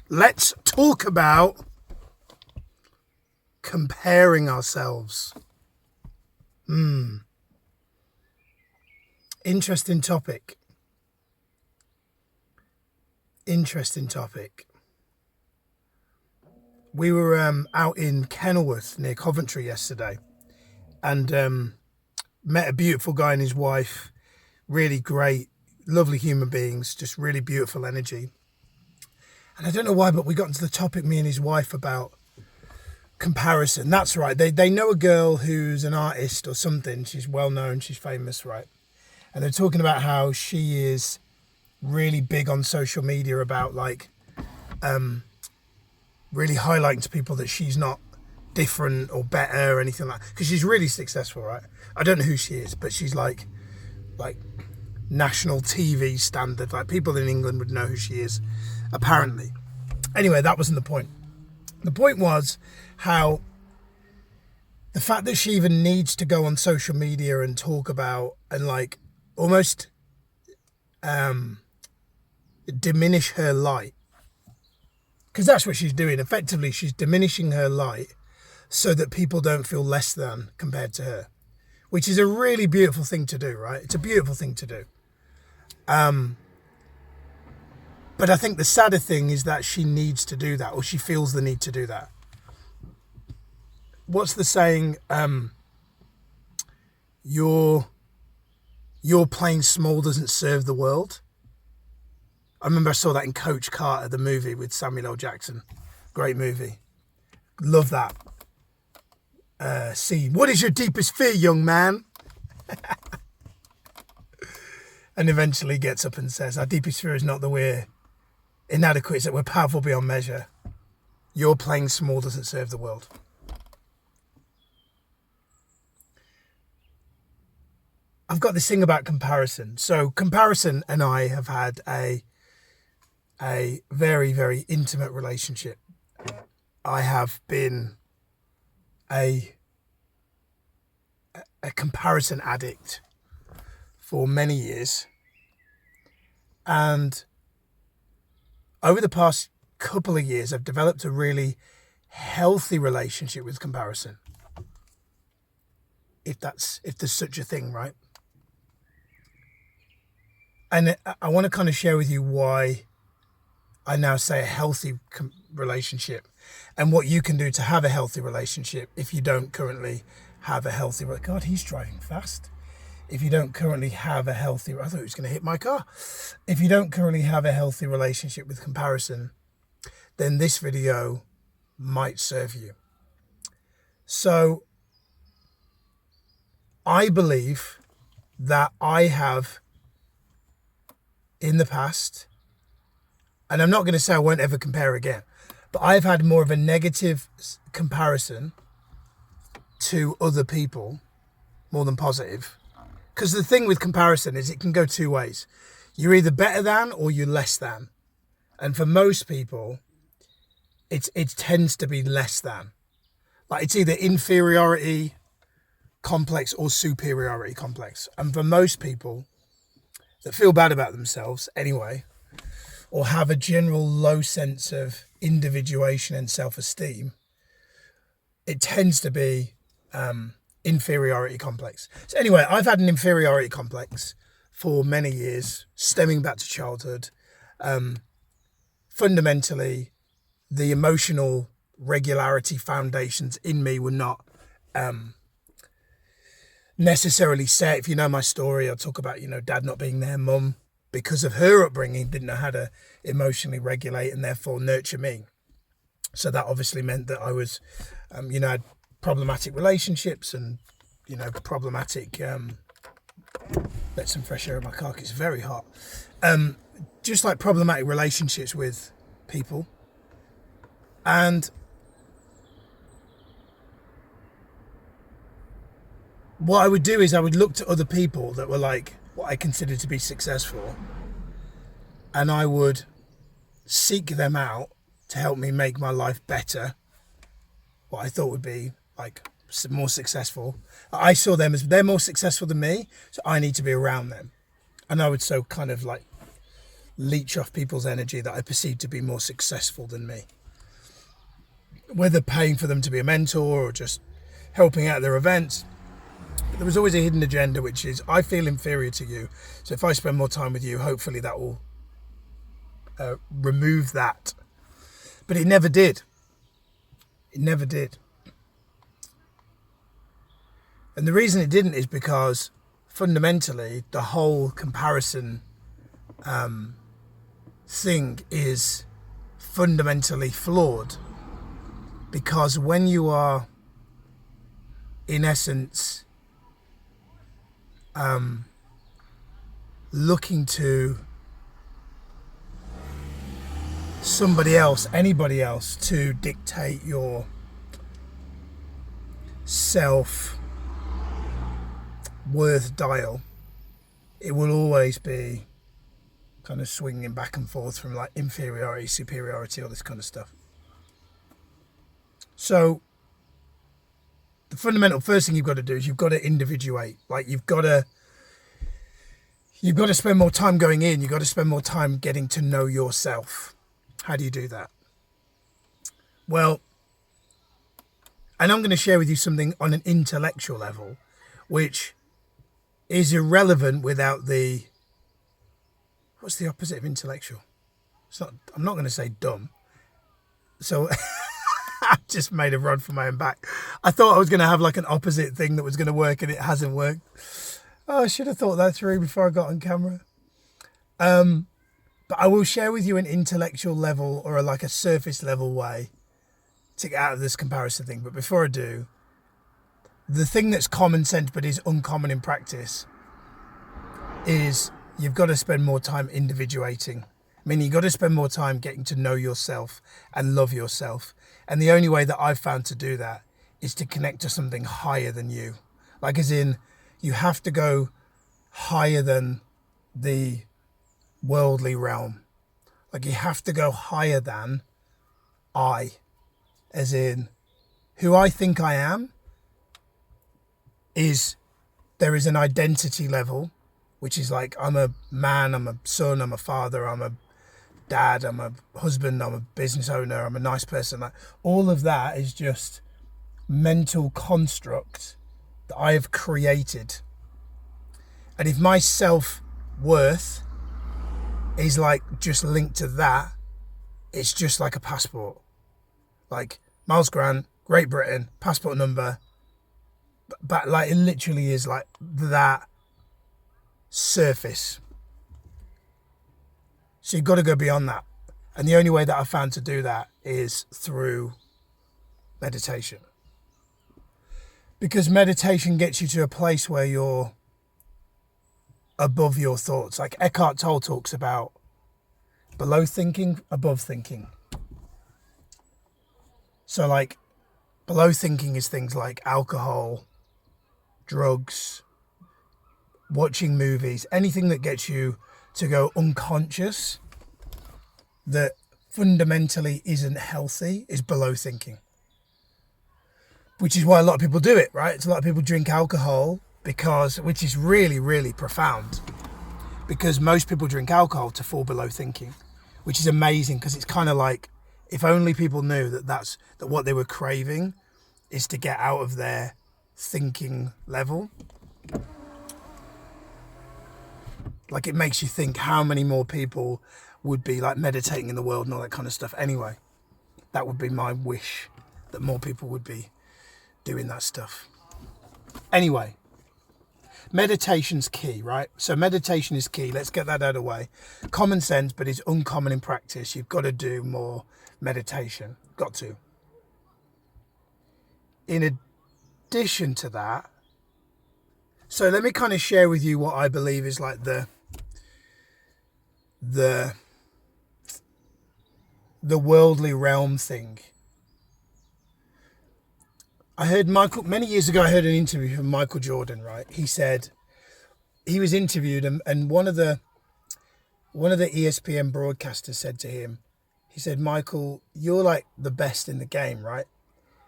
Let's talk about comparing ourselves. Interesting topic. We were out in Kenilworth near Coventry yesterday and met a beautiful guy and his wife. Really great, lovely human beings, just really beautiful energy. And I don't know why, but we got into the topic, me and his wife, about comparison. That's right. They know a girl who's an artist or something. She's well known. She's famous, right? And they're talking about how she is really big on social media about like really highlighting to people that she's not different or better or anything like that. Because she's really successful, right? I don't know who she is, but she's like national TV standard. Like people in England would know who she is, apparently. Anyway, that wasn't the point. The point was how the fact that she even needs to go on social media and talk about and like almost diminish her light, because that's what she's doing. Effectively, she's diminishing her light so that people don't feel less than compared to her, which is a really beautiful thing to do, right? It's a beautiful thing to do. But I think the sadder thing is that she needs to do that, or she feels the need to do that. What's the saying? Your playing small doesn't serve the world. I remember I saw that in Coach Carter, the movie with Samuel L. Jackson. Great movie. Love that scene. What is your deepest fear, young man? And eventually gets up and says, our deepest fear is not that we're inadequate, it's that we're powerful beyond measure. Your playing small doesn't serve the world. I've got this thing about comparison. So comparison and I have had a very, very intimate relationship. I have been a comparison addict for many years. And over the past couple of years, I've developed a really healthy relationship with comparison. If there's such a thing, right? And I want to kind of share with you why I now say a healthy relationship and what you can do to have a healthy relationship if you don't currently have a healthy... God, he's driving fast. If you don't currently have a healthy... I thought he was going to hit my car. If you don't currently have a healthy relationship with comparison, then this video might serve you. So I believe that I have in the past, and I'm not going to say I won't ever compare again, but I've had more of a negative comparison to other people more than positive. Because the thing with comparison is it can go two ways. You're either better than or you're less than. And for most people, it tends to be less than. Like it's either inferiority complex or superiority complex. And for most people that feel bad about themselves anyway, or have a general low sense of individuation and self-esteem, it tends to be inferiority complex. So anyway, I've had an inferiority complex for many years, stemming back to childhood. Fundamentally, the emotional regularity foundations in me were not necessarily set. If you know my story, I'll talk about, dad not being there, mum, because of her upbringing, didn't know how to emotionally regulate and therefore nurture me. So that obviously meant that I was, had problematic relationships and, problematic, let some fresh air in my car, 'cause it's very hot. Just like problematic relationships with people. And what I would do is I would look to other people that were like what I considered to be successful, and I would seek them out to help me make my life better, what I thought would be like more successful. I saw them as they're more successful than me, so I need to be around them. And I would so kind of like leech off people's energy that I perceive to be more successful than me. Whether paying for them to be a mentor or just helping out their events. But there was always a hidden agenda, which is I feel inferior to you. So if I spend more time with you, hopefully that will remove that. But it never did. It never did. And the reason it didn't is because fundamentally the whole comparison thing is fundamentally flawed. Because when you are, in essence, looking to somebody else, anybody else, to dictate your self-worth dial, it will always be kind of swinging back and forth from like inferiority, superiority, all this kind of stuff. So the fundamental first thing you've got to do is you've got to individuate. Like you've got to spend more time going in. You've got to spend more time getting to know yourself. How do you do that? Well, and I'm going to share with you something on an intellectual level, which is irrelevant without the, what's the opposite of intellectual? It's not, I'm not going to say dumb. So I just made a run for my own back. I thought I was going to have like an opposite thing that was going to work and it hasn't worked. Oh, I should have thought that through before I got on camera. But I will share with you an intellectual level or like a surface level way to get out of this comparison thing. But before I do, the thing that's common sense but is uncommon in practice is you've got to spend more time individuating. I mean, you've got to spend more time getting to know yourself and love yourself. And the only way that I've found to do that is to connect to something higher than you. Like as in, you have to go higher than the worldly realm. Like you have to go higher than I. As in, who I think I am is, there is an identity level, which is like, I'm a man, I'm a son, I'm a father, I'm a dad, I'm a husband, I'm a business owner, I'm a nice person. Like all of that is just mental construct that I have created. And if my self-worth is like just linked to that, it's just like a passport. Like Miles Grant, Great Britain, passport number. But like it literally is like that surface. So you've got to go beyond that. And the only way that I've found to do that is through meditation. Because meditation gets you to a place where you're above your thoughts. Like Eckhart Tolle talks about below thinking, above thinking. So like below thinking is things like alcohol, drugs, watching movies, anything that gets you to go unconscious that fundamentally isn't healthy is below thinking. Which is why a lot of people do it, right? It's a lot of people drink alcohol because, which is really, really profound, because most people drink alcohol to fall below thinking, which is amazing because it's kind of like, if only people knew that what they were craving is to get out of their thinking level. Like it makes you think how many more people would be like meditating in the world and all that kind of stuff. Anyway, that would be my wish, that more people would be doing that stuff. Anyway, meditation's key, right? So meditation is key. Let's get that out of the way. Common sense, but it's uncommon in practice. You've got to do more meditation. Got to. In addition to that, so let me kind of share with you what I believe is like the worldly realm thing. I heard many years ago, I heard an interview from Michael Jordan, right? He said, he was interviewed and one of the ESPN broadcasters said to him, he said, Michael, you're like the best in the game, right?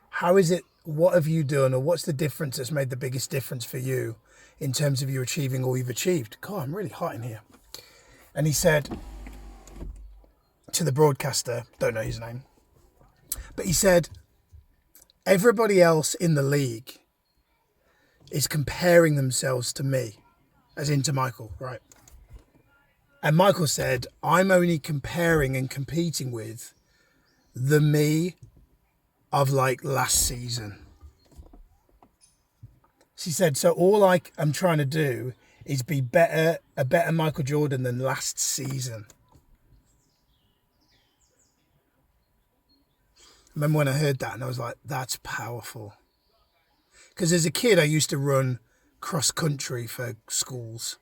How is it, what have you done, or what's the difference that's made the biggest difference for you in terms of you achieving all you've achieved? God, I'm really hot in here. And he said, to the broadcaster, don't know his name, but he said, everybody else in the league is comparing themselves to me, as in to Michael, right? And Michael said, I'm only comparing and competing with the me of like last season. She said, so all I'm trying to do is be a better Michael Jordan than last season. I remember when I heard that and I was like, that's powerful. Because as a kid, I used to run cross country for schools,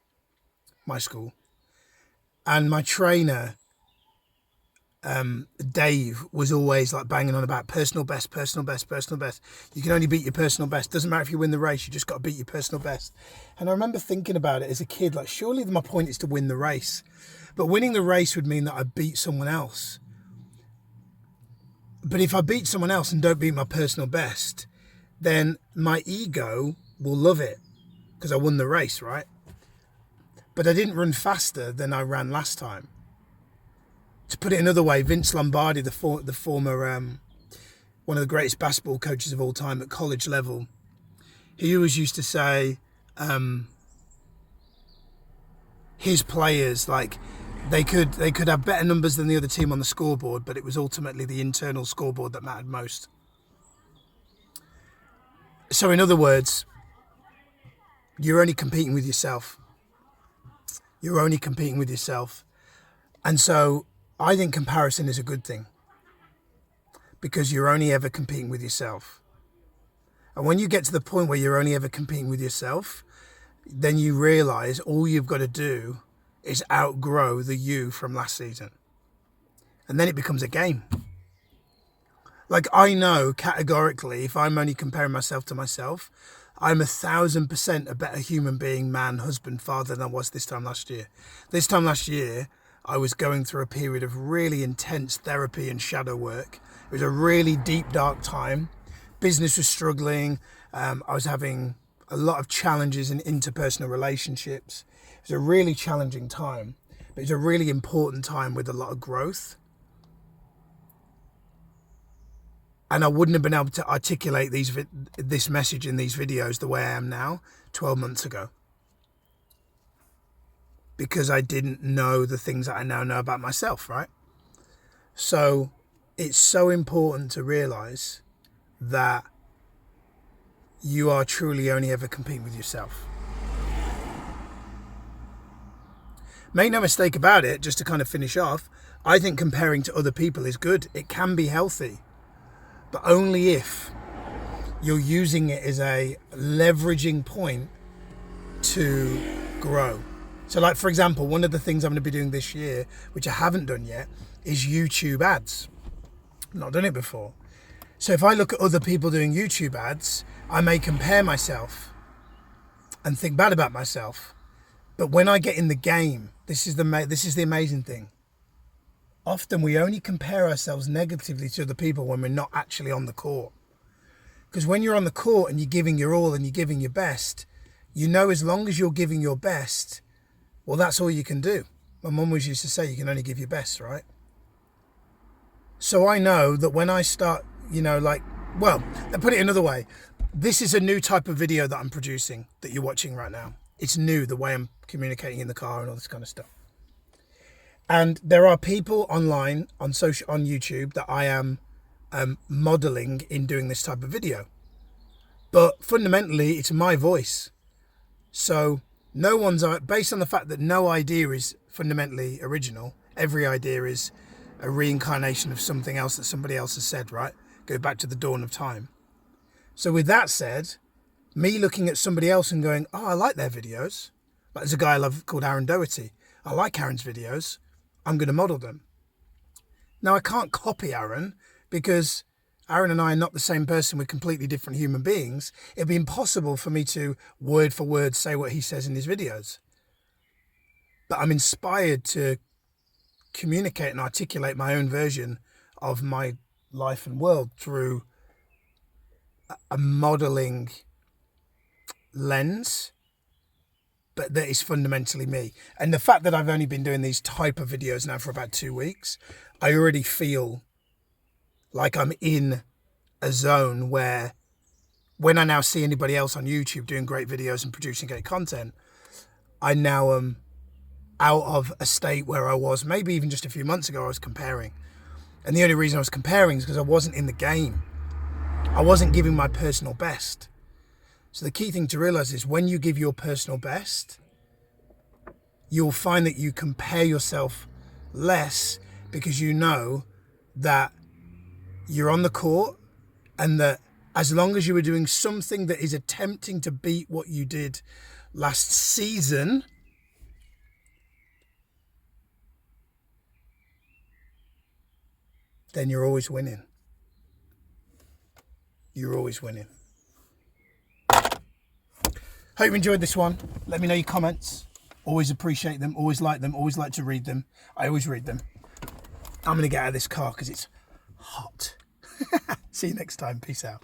my school. And my trainer, Dave, was always like banging on about personal best, personal best, personal best. You can only beat your personal best. Doesn't matter if you win the race, you just got to beat your personal best. And I remember thinking about it as a kid, like, surely my point is to win the race. But winning the race would mean that I beat someone else. But if I beat someone else and don't beat my personal best, then my ego will love it because I won the race, right? But I didn't run faster than I ran last time. To put it another way, Vince Lombardi, the former one of the greatest basketball coaches of all time at college level, he always used to say his players, like, they could have better numbers than the other team on the scoreboard, but it was ultimately the internal scoreboard that mattered most. So in other words, you're only competing with yourself. You're only competing with yourself. And so I think comparison is a good thing because you're only ever competing with yourself. And when you get to the point where you're only ever competing with yourself, then you realize all you've got to do is outgrow the you from last season. And then it becomes a game. Like, I know categorically, if I'm only comparing myself to myself, I'm 1,000% a better human being, man, husband, father than I was this time last year. This time last year, I was going through a period of really intense therapy and shadow work. It was a really deep, dark time. Business was struggling. I was having a lot of challenges in interpersonal relationships. It was a really challenging time, but it's a really important time with a lot of growth. And I wouldn't have been able to articulate this message in these videos the way I am now 12 months ago. Because I didn't know the things that I now know about myself, right? So it's so important to realize that you are truly only ever competing with yourself. Make no mistake about it, just to kind of finish off, I think comparing to other people is good. It can be healthy, but only if you're using it as a leveraging point to grow. So like, for example, one of the things I'm going to be doing this year, which I haven't done yet, is YouTube ads. I've not done it before. So if I look at other people doing YouTube ads, I may compare myself and think bad about myself. But when I get in the game, this is the amazing thing. Often we only compare ourselves negatively to other people when we're not actually on the court. Because when you're on the court and you're giving your all and you're giving your best, you know, as long as you're giving your best, well, that's all you can do. My mum always used to say, you can only give your best, right? So I know that when I start, well, let's put it another way. This is a new type of video that I'm producing that you're watching right now. It's new, the way I'm communicating in the car and all this kind of stuff. And there are people online on YouTube that I am modeling in doing this type of video. But fundamentally, it's my voice. So no one's, based on the fact that no idea is fundamentally original, every idea is a reincarnation of something else that somebody else has said, right? Go back to the dawn of time. So with that said, me looking at somebody else and going, oh, I like their videos. Like, there's a guy I love called Aaron Doherty. I like Aaron's videos. I'm going to model them. Now, I can't copy Aaron because Aaron and I are not the same person. We're completely different human beings. It'd be impossible for me to word for word say what he says in his videos. But I'm inspired to communicate and articulate my own version of my life and world through a modeling lens, but that is fundamentally me. And the fact that I've only been doing these type of videos now for about 2 weeks, I already feel like I'm in a zone where when I now see anybody else on YouTube doing great videos and producing great content, I now am out of a state where I was maybe even just a few months ago. I was comparing. And the only reason I was comparing is because I wasn't in the game. I wasn't giving my personal best. So the key thing to realize is when you give your personal best, you'll find that you compare yourself less because you know that you're on the court and that as long as you were doing something that is attempting to beat what you did last season, then you're always winning. You're always winning. Hope you enjoyed this one. Let me know your comments. Always appreciate them. Always like them. Always like to read them. I always read them. I'm going to get out of this car because it's hot. See you next time. Peace out.